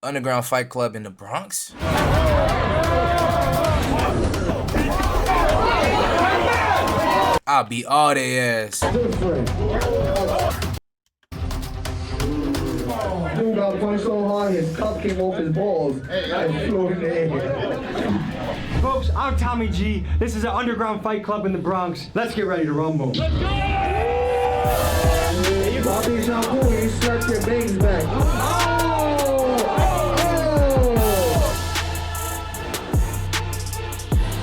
Underground fight club in the Bronx? I'll beat all their ass. Dude got punched so hard his cup came off his balls and flew in the air. Folks, I'm Tommy G. This is an underground fight club in the Bronx. Let's get ready to rumble. Let's go! Bobby Shampoo, you stretch your bangs back.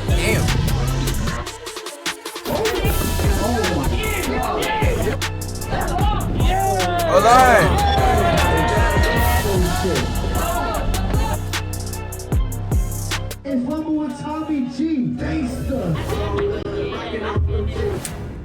Damn. Hold on. It's Rumble with Tommy G. Gangsta.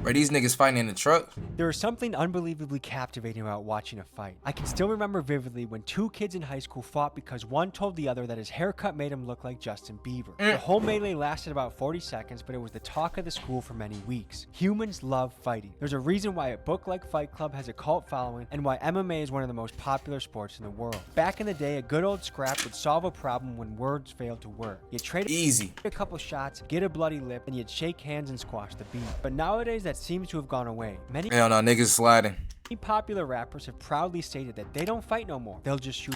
Are these niggas fighting in the truck? There is something unbelievably captivating about watching a fight. I can still remember vividly when two kids in high school fought because one told the other that his haircut made him look like Justin Bieber. The whole melee lasted about 40 seconds, but it was the talk of the school for many weeks. Humans love fighting. There's a reason why a book like Fight Club has a cult following and why MMA is one of the most popular sports in the world. Back in the day, a good old scrap would solve a problem when words failed to work. You'd trade Easy. a couple shots, get a bloody lip, and you'd shake hands and squash the beef. But nowadays, that seems to have gone away. Many Hell no, niggas sliding. popular rappers have proudly stated that they don't fight no more. They'll just shoot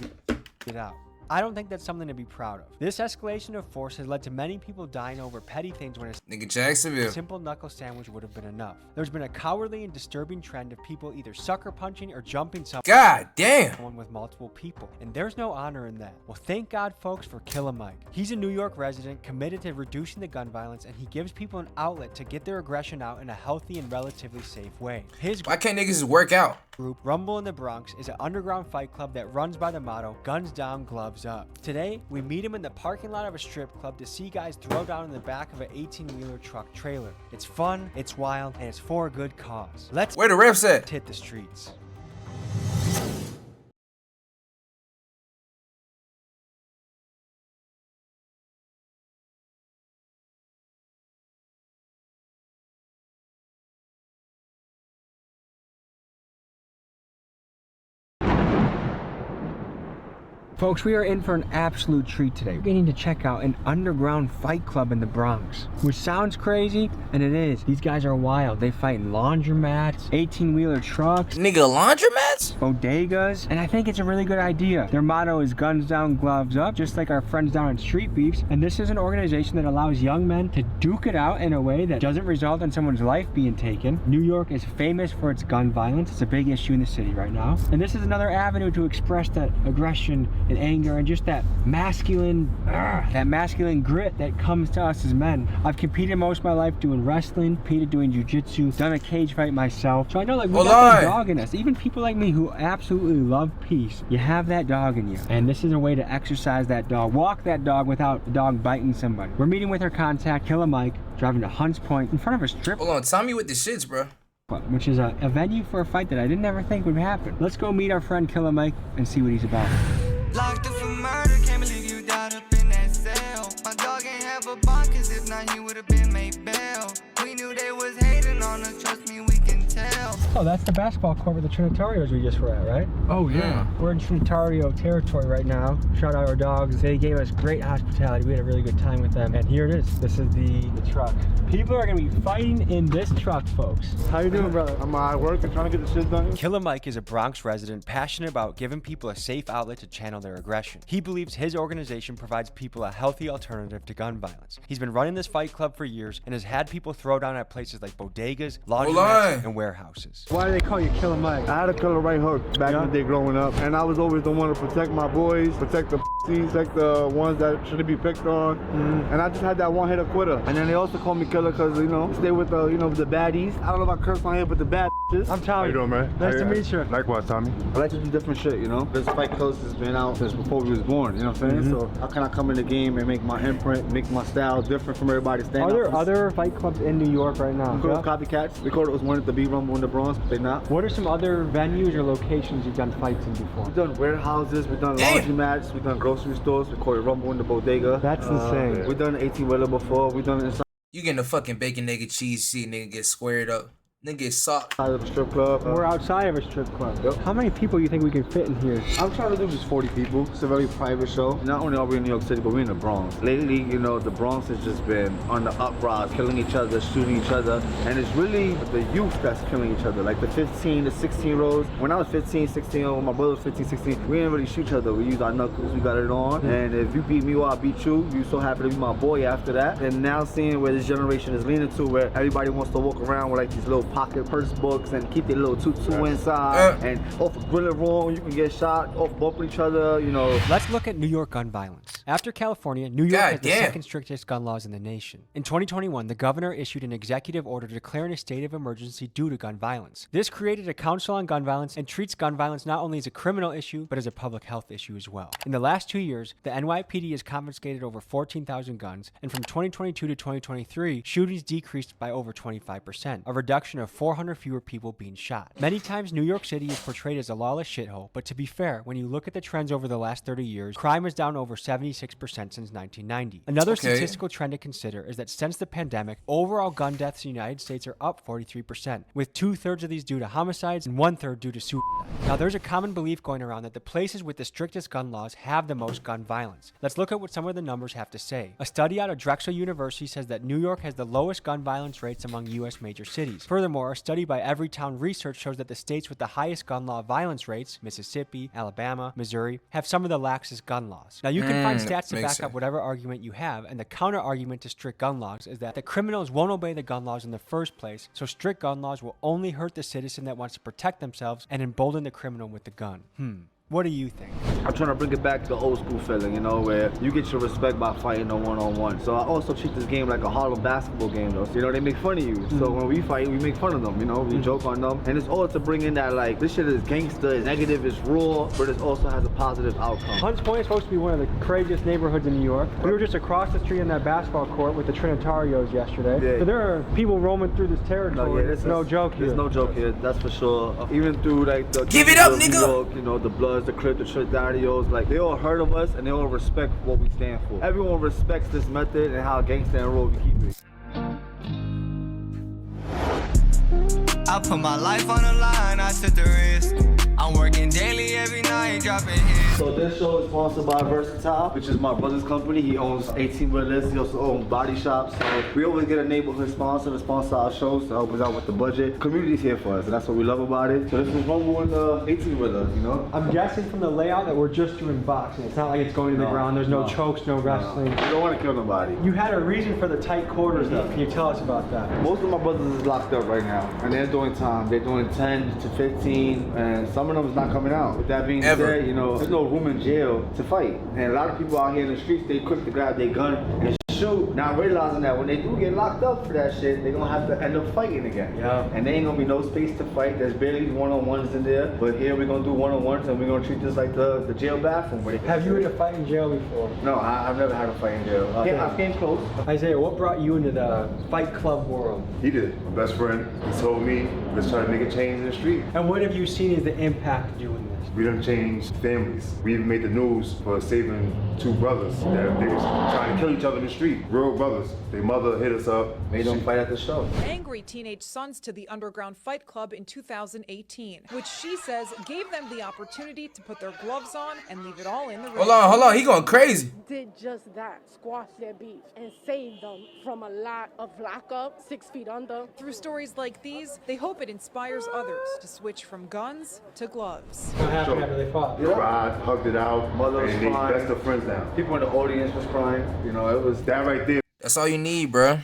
it out. I don't think that's something to be proud of. This escalation of force has led to many people dying over petty things when a Nigga Jacksonville. simple knuckle sandwich would have been enough. There's been a cowardly and disturbing trend of people either sucker punching or jumping God damn. someone with multiple people, and there's no honor in that. Well, thank God, folks, for MacKillEmm Mike. He's a New York resident committed to reducing the gun violence, and he gives people an outlet to get their aggression out in a healthy and relatively safe way. His Why can't niggas just work out? group, Rumble in the Bronx, is an underground fight club that runs by the motto, guns down, gloves up. Today, we meet him in the parking lot of a strip club to see guys throw down in the back of an 18-wheeler truck trailer. It's fun, it's wild, and it's for a good cause. Let's Where the refs at? hit the streets. Folks, we are in for an absolute treat today. We're getting to check out an underground fight club in the Bronx, which sounds crazy, and it is. These guys are wild. They fight in laundromats, 18-wheeler trucks, Nigga laundromats? bodegas, and I think it's a really good idea. Their motto is guns down, gloves up, just like our friends down at Street Beefs, and this is an organization that allows young men to duke it out in a way that doesn't result in someone's life being taken. New York is famous for its gun violence. It's a big issue in the city right now, and this is another avenue to express that aggression and anger and just that masculine grit that comes to us as men. I've competed most of my life doing wrestling, competed doing jiu-jitsu, done a cage fight myself, so I know, like, we got that dog in us. Even people like me who absolutely love peace, you have that dog in you, and this is a way to exercise that dog, walk that dog without the dog biting somebody. We're meeting with our contact, MacKillEmm Mike, driving to Hunts Point in front of a strip Hold on, Tommy with the shits, bro. club, which is a venue for a fight that I didn't ever think would happen. Let's go meet our friend MacKillEmm Mike and see what he's about. Locked up for murder, can't believe you died up in that cell. My dog ain't have a bond, cause if not, he would've been made bail. We knew they was hating on us, trust me, we can tell. Oh, that's the basketball court with the Trinitarios we just were at, right? Oh, yeah. We're in Trinitario territory right now. Shout out our dogs. They gave us great hospitality. We had a really good time with them. And here it is. This is the truck. People are going to be fighting in this truck, folks. How you doing, brother? I'm at work and trying to get the shit done. MacKillEmm Mike is a Bronx resident passionate about giving people a safe outlet to channel their aggression. He believes his organization provides people a healthy alternative to gun violence. He's been running this fight club for years and has had people throw down at places like bodegas, laundromats, and warehouses. Why do they call you MacKillEmm Mike? I had a killer right hook back in the day growing up, and I was always the one to protect my boys, protect the protect the ones that shouldn't be picked on, and I just had that one hitter quitter. And then they also call me killer because, you know, stay with the, you know, the baddies. I don't know if I curse on here, but the bad bitches. I'm Tommy. How you doing, man? Nice to meet you. Likewise, Tommy. I like to do different shit, you know? This fight club has been out since before we was born, you know what I'm saying? So how can I come in the game and make my imprint, make my style different from everybody's stand? Are there other fight clubs in New York right now? We call it copycats. We called it was wanted to be Rumble in the Bronx, but they not. What are some other venues or locations you've done fights in before? We've done warehouses, we've done laundromats, we've done grocery stores, we call it Rumble in the Bodega. That's insane. We've done 18-wheeler before, we've done it inside. You getting a fucking bacon, nigga, cheese shit, nigga get squared up. Nigga suck. Out of the strip club. We're outside of a strip club. Yep. How many people do you think we can fit in here? I'm trying to do just 40 people. It's a very private show. Not only are we in New York City, but we're in the Bronx. Lately, you know, the Bronx has just been on the uprise, killing each other, shooting each other. And it's really the youth that's killing each other. Like the 15 to 16-year-olds. When I was 15, 16, when my brother was 15, 16, we didn't really shoot each other. We used our knuckles, we got it on. And if you beat me or I beat you, you so happy to be my boy after that. And now seeing where this generation is leaning to, where everybody wants to walk around with like these little pocket purse books and keep their little tutu inside, and off of grilling wrong, you can get shot, off bumping each other, you know. Let's look at New York gun violence. After California, New York has the second strictest gun laws in the nation. In 2021, the governor issued an executive order declaring a state of emergency due to gun violence. This created a council on gun violence and treats gun violence not only as a criminal issue, but as a public health issue as well. In the last 2 years, the NYPD has confiscated over 14,000 guns, and from 2022 to 2023, shootings decreased by over 25%, a reduction of 400 fewer people being shot. Many times, New York City is portrayed as a lawless shithole, but to be fair, when you look at the trends over the last 30 years, crime is down over 76% since 1990. Another statistical trend to consider is that since the pandemic, overall gun deaths in the United States are up 43%, with 2/3 of these due to homicides and 1/3 due to suicide. Now, there's a common belief going around that the places with the strictest gun laws have the most gun violence. Let's look at what some of the numbers have to say. A study out of Drexel University says that New York has the lowest gun violence rates among U.S. major cities. Furthermore, a study by Everytown Research shows that the states with the highest gun law violence rates, Mississippi, Alabama, Missouri, have some of the laxest gun laws. Now, you can find stats to back up whatever argument you have, and the counter argument to strict gun laws is that the criminals won't obey the gun laws in the first place, so strict gun laws will only hurt the citizen that wants to protect themselves and embolden the criminal with the gun. What do you think? I'm trying to bring it back to the old school feeling, you know, where you get your respect by fighting a one-on-one. So I also treat this game like a Harlem basketball game, though. So, you know, they make fun of you. So when we fight, we make fun of them, you know, we joke on them. And it's all to bring in that, like, this shit is gangster, it's negative, it's raw, but it also has a positive outcome. Hunts Point is supposed to be one of the craziest neighborhoods in New York. We were just across the street in that basketball court with the Trinitarios yesterday. Yeah. So there are people roaming through this territory. There's no joke here. There's no joke here, that's for sure. Even through, like, the... Give it up, nigga! York, you know, the Bloods, the Crips, the Trinitarios, like, they all heard of us and they all respect what we stand for. Everyone respects this method and how gangsta and raw we keep it. I put my life on the line, I took the risk. I'm working daily every night, dropping hits. So this show is sponsored by Versatile, which is my brother's company. He owns 18-wheelers, he also owns body shops. So we always get a neighborhood sponsor to sponsor our shows to help us out with the budget. Community's here for us, and that's what we love about it. So this is one with 18-wheelers, you know? I'm guessing from the layout that we're just doing boxing. It's not like it's going to the ground. There's no chokes, no wrestling. We don't want to kill nobody. You had a reason for the tight quarters, though. Can you tell us about that? Most of my brothers is locked up right now, and they're doing time. They're doing 10 to 15, and some of them is not coming out. With that being said, you know, there's no room in jail to fight. And a lot of people out here in the streets, they quick to grab their gun and shoot, not realizing that when they do get locked up for that shit, they're gonna have to end up fighting again. Yeah. And there ain't gonna be no space to fight. There's barely one-on-ones in there. But here we're gonna do one-on-ones, and we're gonna treat this like the jail bathroom. Have you had to fight in jail before? No, I've never had a fight in jail. I came close. Isaiah, what brought you into the fight club world? He did. My best friend, he told me, let's try to make a change in the street. And what have you seen as the impact of doing this? We done changed families. We even made the news for saving 2 brothers that they was trying to kill each other in the street. Real brothers. Their mother hit us up. Made them fight at the show. Angry teenage sons to the underground fight club in 2018, which she says gave them the opportunity to put their gloves on and leave it all in the ring. Hold on, he going crazy. Did just that, squash their beef and save them from a lot of lockup, 6 feet under. Through stories like these, they hope it inspires others to switch from guns to gloves. What happened after they fought? Cried, hugged it out, Mother was and they crying. best of friends now. People in the audience was crying. You know, it was That right there, That's all you need, bro.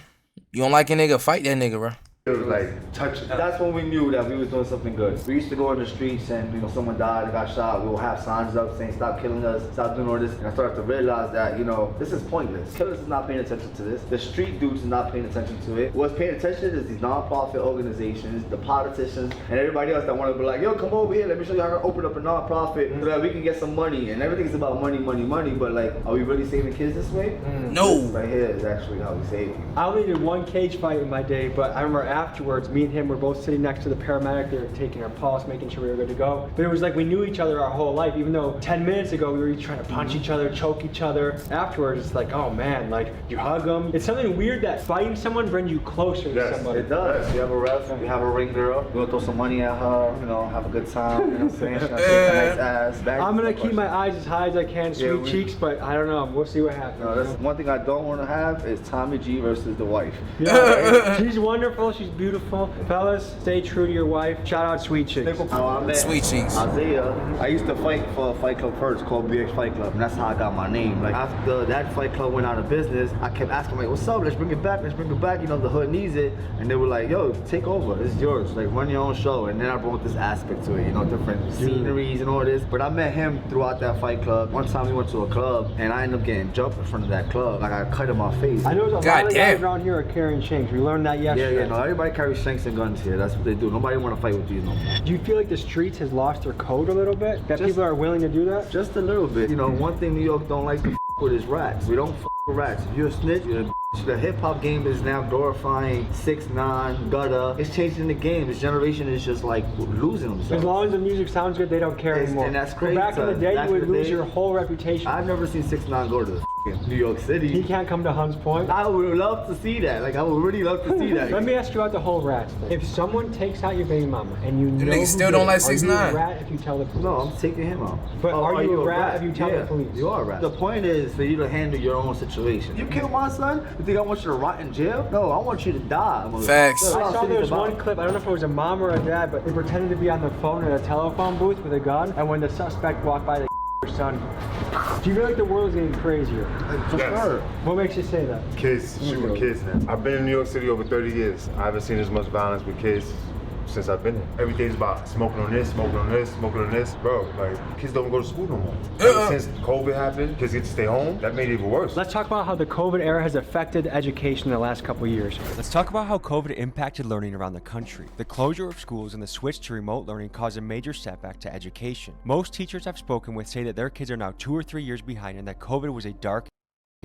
You don't like a nigga, fight that nigga, bro. it was like touching. That's when we knew that we was doing something good. We used to go in the streets and, you know, someone died and got shot. We will have signs up saying, stop killing us, stop doing all this. And I started to realize that, you know, this is pointless. Killers is not paying attention to this. The street dudes is not paying attention to it. What's paying attention is these non-profit organizations, the politicians, and everybody else that want to be like, yo, come over here, let me show you how to open up a non-profit so that we can get some money. And everything's about money, money, money. But, like, are we really saving kids this way? No. This right here is actually how we save you. I only did one cage fight in my day, but I remember afterwards, me and him were both sitting next to the paramedic. They were taking our pulse, making sure we were good to go. But it was like we knew each other our whole life, even though 10 minutes ago we were each trying to punch each other, choke each other. Afterwards, it's like, oh man, like you hug them. It's something weird that fighting someone brings you closer to somebody. It does. You have a ref, you have a ring girl, you wanna throw some money at her, you know, have a good time, you know what I'm saying? She's gonna take a nice ass back. I'm gonna keep my eyes as high as I can, sweet cheeks, but I don't know. We'll see what happens. No, that's one thing I don't want to have is Tommy G versus the wife. Yeah, she's wonderful. She's beautiful. Fellas, stay true to your wife. Shout out Sweet Cheeks. Sweet Cheeks. Isaiah, I used to fight for a fight club first called BX Fight Club, and that's how I got my name. Like after that fight club went out of business, I kept asking like, "What's up? Let's bring it back. Let's bring it back." You know, the hood needs it, and they were like, "Yo, take over. It's yours. Like run your own show." And then I brought this aspect to it. You know, different sceneries and all this. But I met him throughout that fight club. One time we went to a club, and I ended up getting jumped in front of that club. Like I got cut in my face. I know a lot of guys around here are carrying shanks. We learned that yesterday. Yeah, no, everybody carries shanks and guns here. That's what they do. Nobody want to fight with these no more. Do you feel like the streets has lost their code a little bit? That people are willing to do that? Just a little bit. You know, one thing New York don't like to with is rats. We don't with rats. If you're a snitch, you're a bitch. The hip-hop game is now glorifying 6ix9ine, gutter. It's changing the game. This generation is just like losing themselves. As long as the music sounds good, they don't care anymore. And that's crazy. But back in the day, you would lose your whole reputation. I've never seen 6ix9ine go to the New York City. He can't come to Hunts Point. I would love to see that. Like, I would really love to see that. Let me ask you about the whole rats thing. If someone takes out your baby mama and you know niggas still don't like 6ix9ine. Are you a rat if you tell the police? No, I'm taking him out. But are you a rat if you tell the police? You are a rat. The point is for you to handle your own situation. You kill my son? You think I want you to rot in jail? No, I want you to die. Facts. I saw there was one clip, I don't know if it was a mom or a dad, but they pretended to be on the phone in a telephone booth with a gun, and when the suspect walked by, they their son. Do you feel like the world's getting crazier? For sure. What makes you say that? Kids shooting kids now. I've been in New York City over 30 years. I haven't seen as much violence with kids since I've been here. Every day's about smoking on this, smoking on this, smoking on this. Bro, like, kids don't go to school no more. Ever since COVID happened, kids get to stay home. That made it even worse. Let's talk about how the COVID era has affected education in the last couple of years. Let's talk about how COVID impacted learning around the country. The closure of schools and the switch to remote learning caused a major setback to education. Most teachers I've spoken with say that their kids are now 2 or 3 years behind and that COVID was a dark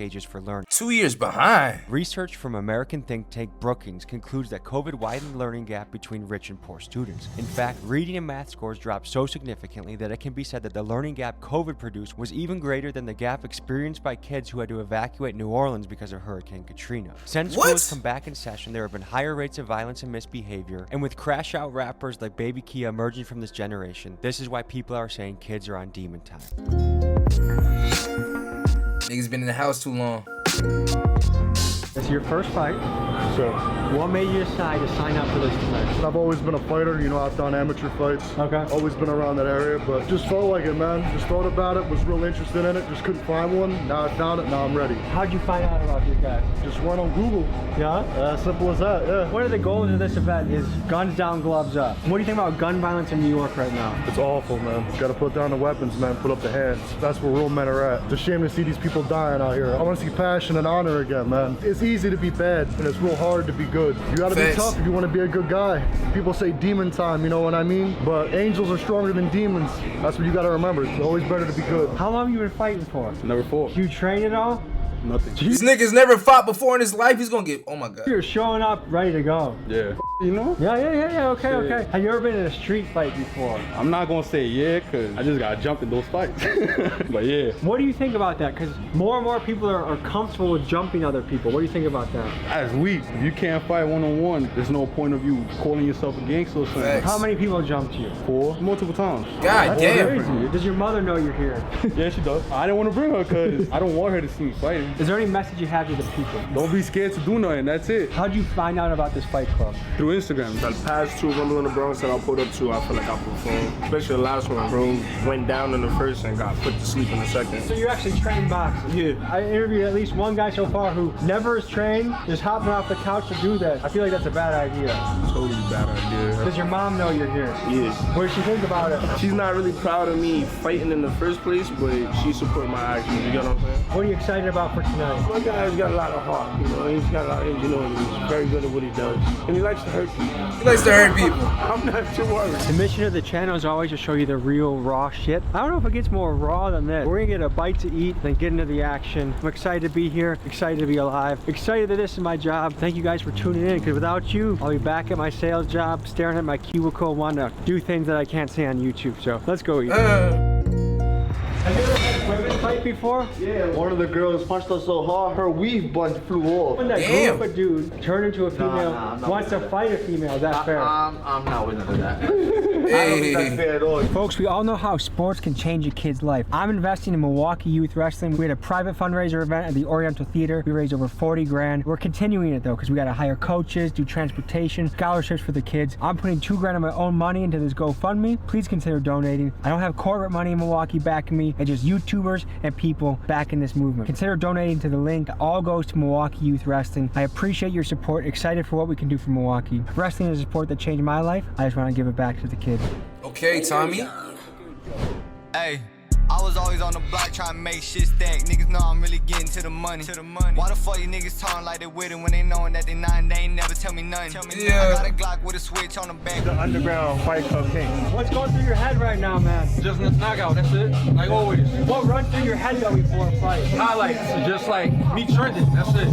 ages for learning. 2 years behind. Research from American think tank Brookings concludes that COVID widened the learning gap between rich and poor students. In fact, reading and math scores dropped so significantly that it can be said that the learning gap COVID produced was even greater than the gap experienced by kids who had to evacuate New Orleans because of Hurricane Katrina. Since schools come back in session, there have been higher rates of violence and misbehavior, and with crash out rappers like Baby Kia emerging from this generation, this is why people are saying kids are on demon time. Niggas been in the house too long. It's your first fight. Sure. What made you decide to sign up for this tonight? I've always been a fighter, you know, I've done amateur fights. Okay. Always been around that area, but just felt like it, man. Just thought about it, was real interested in it, just couldn't find one. Now I found it, now I'm ready. How'd you find out about these guys? Just went on Google. Yeah? As simple as that, yeah. One of the goals of this event is guns down, gloves up. What do you think about gun violence in New York right now? It's awful, man. Gotta put down the weapons, man. Put up the hands. That's where real men are at. It's a shame to see these people dying out here. I want to see passion and honor again, man. It's easy to be bad, and it's real hard to be good. You gotta be tough if you want to be a good guy. People say demon time, you know what I mean? But angels are stronger than demons. That's what you gotta remember. It's always better to be good. How long have you been fighting for? Never fought. Do you train at all? Nothing. This nigga's never fought before in his life. He's gonna get, oh my God. You're showing up ready to go. Yeah. You know? Yeah, okay. Have you ever been in a street fight before? I'm not gonna say yeah, cause I just got jumped in those fights. But yeah. What do you think about that? Cause more and more people are comfortable with jumping other people. What do you think about that? That's weak. If you can't fight one-on-one, there's no point of you calling yourself a gangster or something. Facts. How many people jumped you? 4, multiple times. God damn. Crazy. Does your mother know you're here? Yeah, she does. I didn't want to bring her cause I don't want her to see me fighting. Is there any message you have to the people? Don't be scared to do nothing, that's it. How'd you find out about this fight club? Through Instagram. The past 2 rumble in the Bronx that I pulled up to, I feel like I performed. Especially the last one, bro. Went down in the first and got put to sleep in the second. So you actually train boxing? Yeah. I interviewed at least one guy so far who never is trained, just hopping off the couch to do that. I feel like that's a bad idea. Totally bad idea. Does your mom know you're here? Yeah. What does she think about it? She's not really proud of me fighting in the first place, but she supports my actions, you get what I'm saying? What are you excited about for tonight? My guy's got a lot of heart, you know, he's got a lot of ingenuity. He's very good at what he does. And he likes to hurt people. He likes to hurt people. I'm not too worried. The mission of the channel is always to show you the real raw shit. I don't know if it gets more raw than this. We're gonna get a bite to eat, then get into the action. I'm excited to be here, excited to be alive, excited that this is my job. Thank you guys for tuning in, because without you, I'll be back at my sales job, staring at my cubicle, wanting to do things that I can't say on YouTube. So let's go eat. Have you ever had a women fight before? Yeah, one of the girls punched her so hard, her weave bun flew off. When that grew up a dude turned into a female, wants to fight a female, is that fair? I'm not with none of that. I don't think that's fair at all. Folks, we all know how sports can change a kid's life. I'm investing in Milwaukee Youth Wrestling. We had a private fundraiser event at the Oriental Theater. We raised over 40 grand. We're continuing it though, because we got to hire coaches, do transportation, scholarships for the kids. I'm putting 2 grand of my own money into this GoFundMe. Please consider donating. I don't have corporate money in Milwaukee backing me, and just YouTubers and people backing this movement. Consider donating to the link. It all goes to Milwaukee Youth Wrestling. I appreciate your support. Excited for what we can do for Milwaukee. Wrestling is a sport that changed my life. I just want to give it back to the kids. Okay, Tommy. Hey, I was always on the block trying to make shit stack. Niggas know I'm really getting to the money. Why the fuck you niggas talking like they with it when they knowing that they not? They ain't never tell me nothing. I got a Glock with a switch on the back. The underground fight club king. What's going through your head right now, man? Just knockout, that's it. Like always. What runs through your head though before a fight? Highlights, just like me trending, that's it.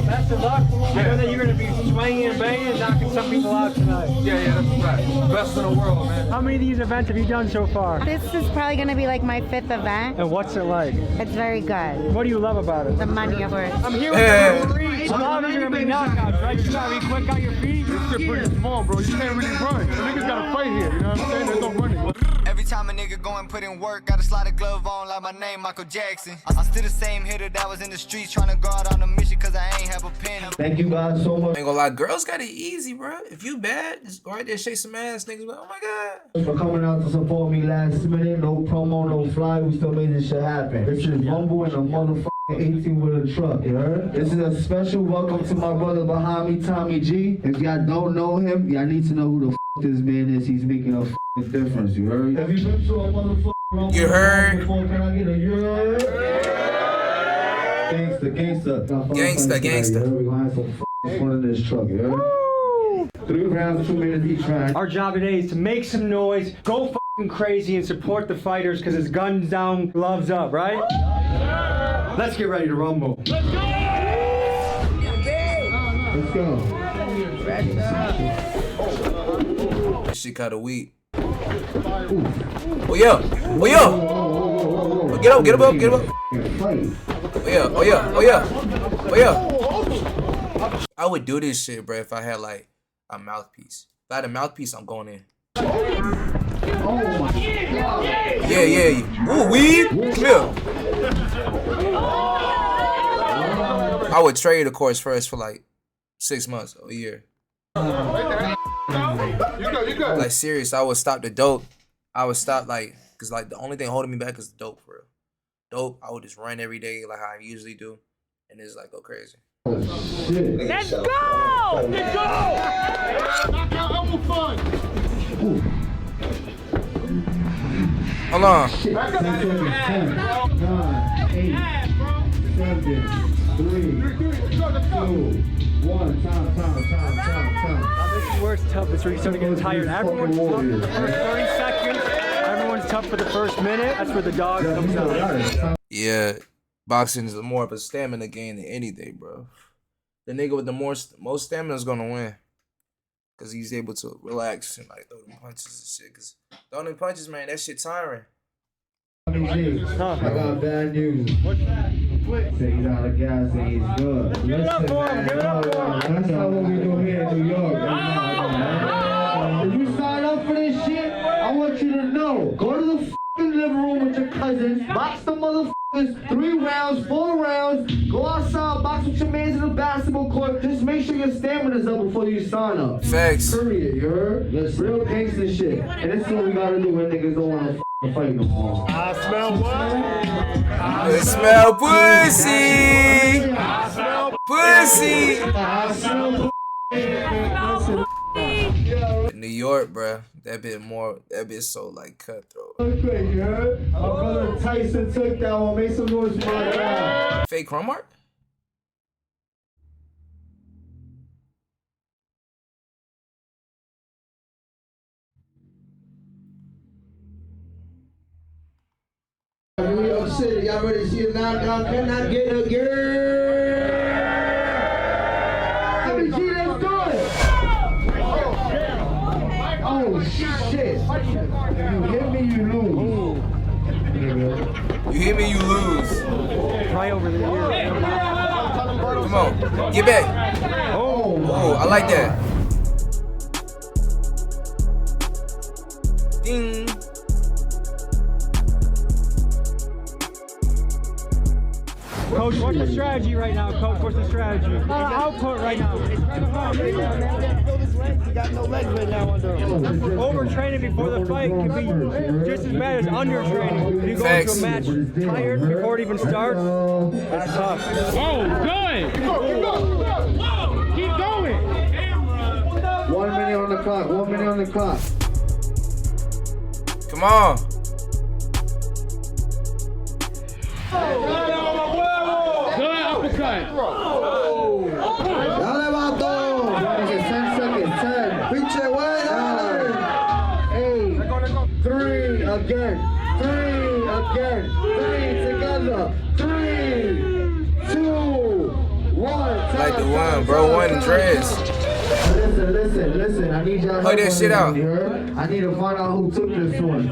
Best of luck. I know that you're going to be swinging and banging and knocking some people out tonight. Yeah, that's right. Best in the world, man. How many of these events have you done so far? This is probably going to be like my 5th event. And what's it like? It's very good. What do you love about it? The money, of course. I'm here with the referee. A lot of these are going to be knockouts, right? You got to be quick on your feet. This shit pretty small, bro. You can't really run. The niggas gotta fight here, you know what I'm saying? There's no running. Every time a nigga go and put in work, gotta slide a glove on like my name, Michael Jackson. I'm still the same hitter that was in the streets trying to go out on a mission cause I ain't have a pen. Thank you guys so much. Ain't gonna lie, girls got it easy, bro. If you bad, just go right there, shake some ass, niggas. Like, oh my god. For coming out to support me last minute. No promo, no fly. We still made this shit happen. This is Rumble and a motherfucking 18 with a truck, you heard? This is a special welcome to my brother behind me, Tommy G. If y'all don't know him, y'all need to know who the this man is. He's making a difference, you heard? Have you been to a motherfucking Rumble? You heard? Before? Can I get a you heard? Gangsta. Gangsta. We're gonna have some fun in this truck, you heard? 3 rounds, 2 minutes each round. Our job today is to make some noise, go crazy, and support the fighters because it's guns down, gloves up, right? Let's get ready to rumble. Let's go. This shit kinda weak. Oh yeah. Oh yeah. Oh, get up, get up, get up. Oh yeah, oh yeah, oh yeah. Oh yeah. I would do this shit, bro, if I had like a mouthpiece. If I had a mouthpiece, I'm going in. Yeah. Ooh, weed? Come here. I would trade, of course, first for like 6 months or a year. Like serious, I would stop the dope. I would stop cause like the only thing holding me back is the dope for real. Dope, I would just run every day like how I usually do, and it's like go crazy. Let's go! Let's Hold on. 10, 9, 8, 7, 3, 2, 1. Time. This is where it's tough. It's where you start to get tired. Everyone's tough for the first 30 seconds. Everyone's tough for the first minute. That's where the dog comes out. Yeah, boxing is more of a stamina game than anything, bro. The nigga with the most stamina is gonna win, cause he's able to relax and like throw them punches and shit. Cause throwing them punches, man, that shit tiring. I got bad news. Say he's out of gas and he's good. Give it up for him. Give it up for him. That's not what we do here in New York. If you sign up for this shit, I want you to know. Go to the fucking living room with your cousins. Box the motherfuckers 3 rounds, 4 rounds. Go outside, box with your mans in the basketball court. Just make sure your stamina's up before you sign up. Facts. Period, you heard? That's real gangster shit. And this is what we gotta do when niggas don't wanna fight no more. I smell what? I smell pussy. I smell Pussy. I smell In New York, bruh, that bit so like cutthroat. Okay, you heard? My brother Tyson took that one. Make some noise for my guy. Fake Chromart? New York City, y'all ready to see a knockout? Can I get a girl? Let me see them do it. Oh shit! If you hit me, you lose. You hit me, you lose. Right over there. Come on, get back. Oh, I like that. Ding. Coach, what's the strategy right now? Coach, what's the strategy? Output right now. He got no legs right now under him. Overtraining before the fight can be just as bad as undertraining. If you go into a match tired before it even starts, it's tough. Oh, good! Keep going! 1 minute on the clock, 1 minute on the clock. Come on. Good uppercut! Dale, vato! 10 seconds, 10. Pinche buena! 8, 3, again. 3, again. 3 together. 3, 2, 1. Like the one, bro. One dress. Listen. I need y'all Play that shit out. I need to find out who took this one.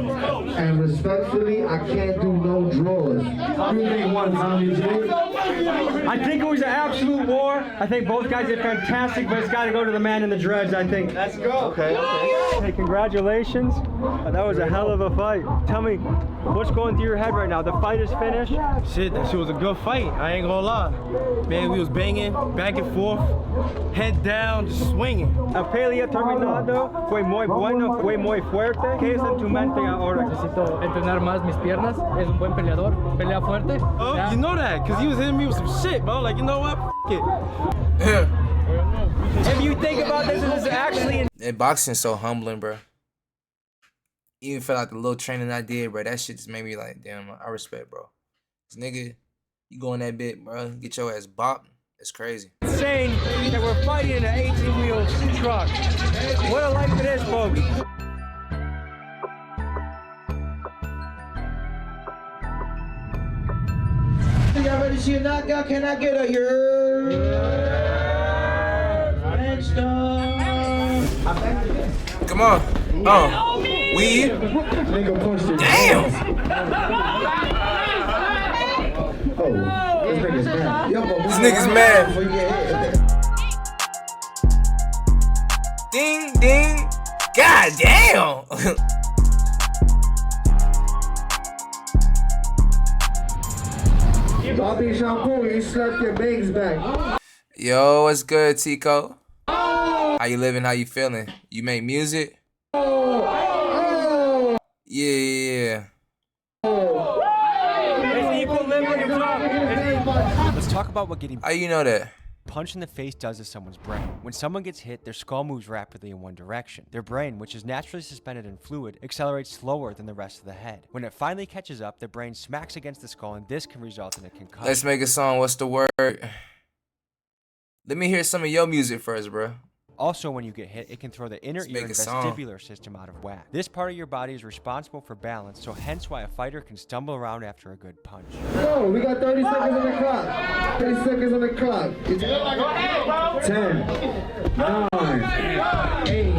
And respectfully, I can't do no draws. 3-1, Tommy J. I think it was an absolute war. I think both guys did fantastic, but it's got to go to the man in the dreads, I think. Let's go. Okay. Hey, congratulations. That was a hell of a fight. Tell me, what's going through your head right now? The fight is finished? Shit, that shit was a good fight. I ain't gonna lie. Man, we was banging back and forth, head down, just swinging. La pelea terminado fue muy bueno, fue muy fuerte. ¿Qué es en tu mente ahora? Necesito entrenar más mis piernas. Es un buen peleador, pelea fuerte. Oh, you know that, because he was hitting me with some shit, bro. Like, you know what? F it. If you think about this, this is actually... That boxing's so humbling, bro. Even feel like the little training I did, bro. That shit just made me like, damn, I respect, bro. This nigga, you go in that bit, bro. Get your ass bopped. It's crazy. Insane that we're fighting in an 18-wheel truck. What a life it is, folks. Y'all ready to see a knockout? Can I get a Next Come on. Weed. Damn. This nigga's mad. Ding, ding. God damn. Bobby Shampoo, you slept your bags back. Yo, what's good, Tico? How you living? How you feeling? You make music? Yeah. Let's talk about what getting How you know that? punched in the face does to someone's brain. When someone gets hit, their skull moves rapidly in one direction. Their brain, which is naturally suspended in fluid, accelerates slower than the rest of the head. When it finally catches up, the brain smacks against the skull, and this can result in a concussion. Let's make a song. What's the word? Let me hear some of your music first, bro. Also, when you get hit, it can throw the inner ear and vestibular system out of whack. This part of your body is responsible for balance, so hence why a fighter can stumble around after a good punch. Yo, we got 30 seconds on the clock. 30 seconds on the clock. It's 10, 9, 8.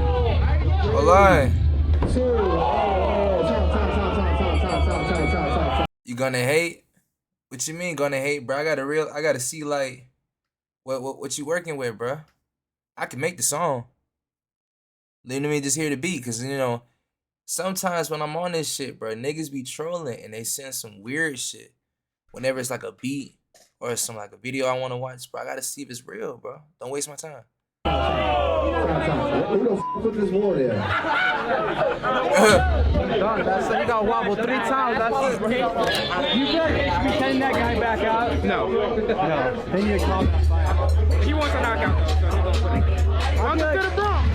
Hold on. 2. You gonna hate? What you mean gonna hate, bro? I gotta see like what you working with, bro. I can make the song. Let me just hear the beat, cause you know, sometimes when I'm on this shit, bro, niggas be trolling and they send some weird shit. Whenever it's like a beat or some like a video I wanna watch, bro, I gotta see if it's real, bro. Don't waste my time. Who the f put this war there? That's you got wobble 3 times. That's You better pretend that guy back out. No. They need to calm. He wants a knockout. On to the Bronx.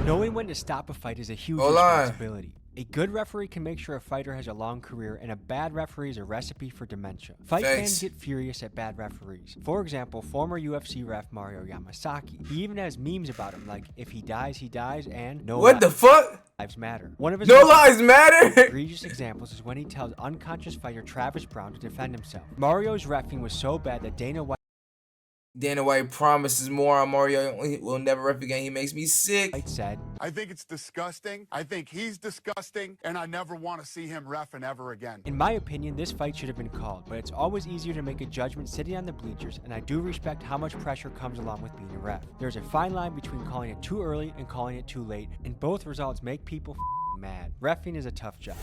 Knowing when to stop a fight is a huge Hold on. responsibility. A good referee can make sure a fighter has a long career, and a bad referee is a recipe for dementia. Fight fans get furious at bad referees. For example, former UFC ref Mario Yamasaki. He even has memes about him, like, if he dies, and no what the fuck? Lives matter. One of his no lives matter? egregious examples is when he tells unconscious fighter Travis Brown to defend himself. Mario's reffing was so bad that Dana White promises more on Mario will never ref again. He makes me sick. White said, I think it's disgusting. I think he's disgusting, and I never want to see him reffing ever again. In my opinion, this fight should have been called, but it's always easier to make a judgment sitting on the bleachers, and I do respect how much pressure comes along with being a ref. There's a fine line between calling it too early and calling it too late, and both results make people mad. Reffing is a tough job.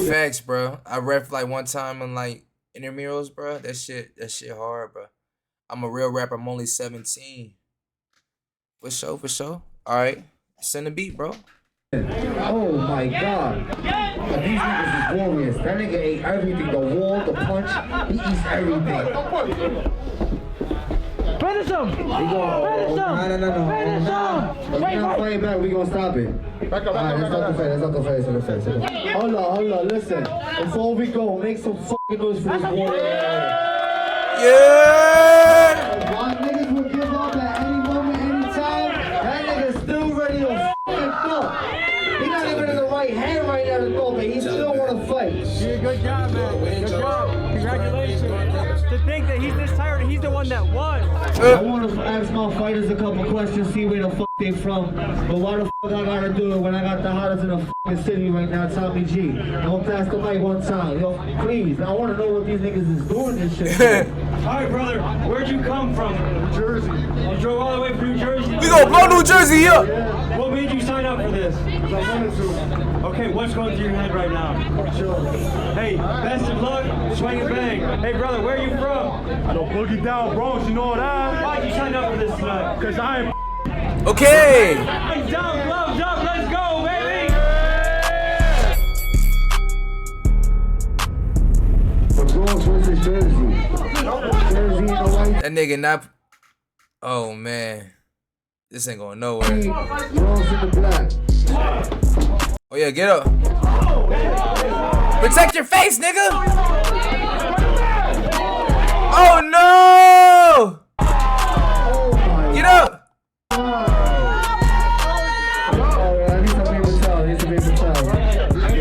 Facts, bro. I ref like one time in like intramurals, bro. That shit hard, bro. I'm a real rapper. I'm only 17. For sure. All right, send a beat, bro. Oh my God. These niggas is warriors. That nigga ate everything. The wall, the punch, he eats everything. Finish him! No. We're not playing back. We gonna stop it. Back up. Let's not go fast. Hold on. Listen. Before we go, make some fucking noise for this warrior. Yeah! Why niggas will give up at any moment, any time? That nigga's still ready to fucking throw. He's not even in the right hand right now to throw, but he still wanna fight. Yeah, good job, man. Good job. Congratulations. To think that he's this tired and he's the one that won. I want to ask my fighters a couple questions, see where the fuck they from. But why the fuck I gotta do it when I got the hottest in the fucking city right now, Tommy G? I'm gonna pass the mic one time. Yo, please, I wanna know what these niggas is doing this shit. Alright, brother, where'd you come from? New Jersey. You drove all the way from New Jersey? We gonna blow New Jersey up! Yeah. What made you sign up for this? Because I wanted to. Okay, what's going through your head right now? Hey, best of luck, swing and bang. Hey, brother, where are you from? I don't boogie down Bronx, you know that? Why'd you sign up for this tonight? Because I am. Okay! Down, gloves up, let's go, baby! The Bronx versus Jersey. Jersey in the white. That nigga not. Oh man, this ain't going nowhere. Bronx in the black. Oh yeah, get up. Protect your face, nigga. Oh no! Get up.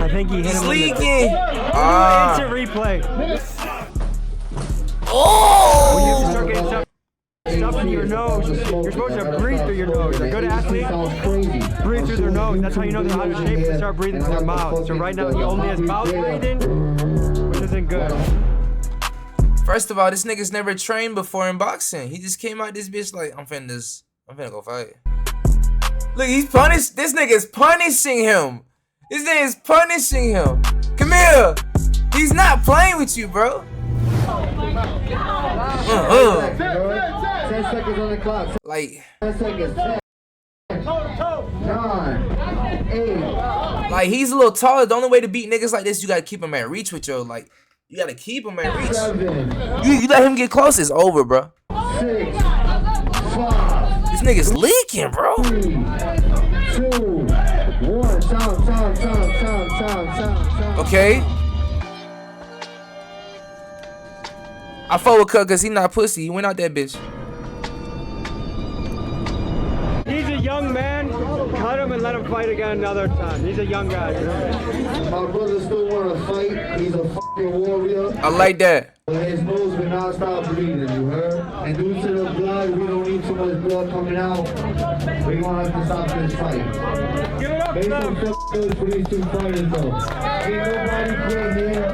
I think he hit him. Leaking. Instant replay. Oh! When you start getting stuff in your nose, you're supposed to breathe through your nose. A good athlete, breathe through their nose. That's how you know they're out of shape. They start breathing through their mouth. So right now he only has mouth breathing, which isn't good. First of all, this nigga's never trained before in boxing. He just came out this bitch like, I'm finna go fight. Look, he's punished. This nigga's punishing him. This nigga is punishing him. Come here. He's not playing with you, bro. 10 seconds on the clock. Like 10 seconds. 10, 9, 8. Like he's a little taller. The only way to beat niggas like this, you gotta keep him at reach with your like. You gotta keep him at reach. 7. You let him get close, it's over, bro. 6, 5. This nigga's leaking, bro. 3, 2, 1. Time. Okay. I fought with Cut because he not pussy. He went out that bitch. He's a young man. Cut him and let him fight again another time. He's a young guy. My brother still want to fight. He's a fucking warrior. I like that. But his nose will not stop bleeding, you heard? And due to the blood, we don't need too much blood coming out. We're going to have to stop this fight. Give it up, Make some good for these two fighters, though. Ain't nobody quit here.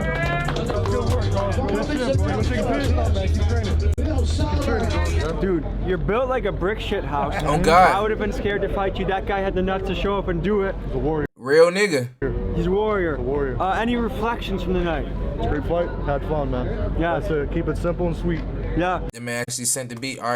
Dude, you're built like a brick shit house. Oh God. I would have been scared to fight you. That guy had the nuts to show up and do it. He's a warrior. Real nigga. He's a warrior. A warrior. Any reflections from the night? It's a great fight. Had fun, man. Yeah. That's it. Keep it simple and sweet. Yeah. The man actually sent the beat. All right.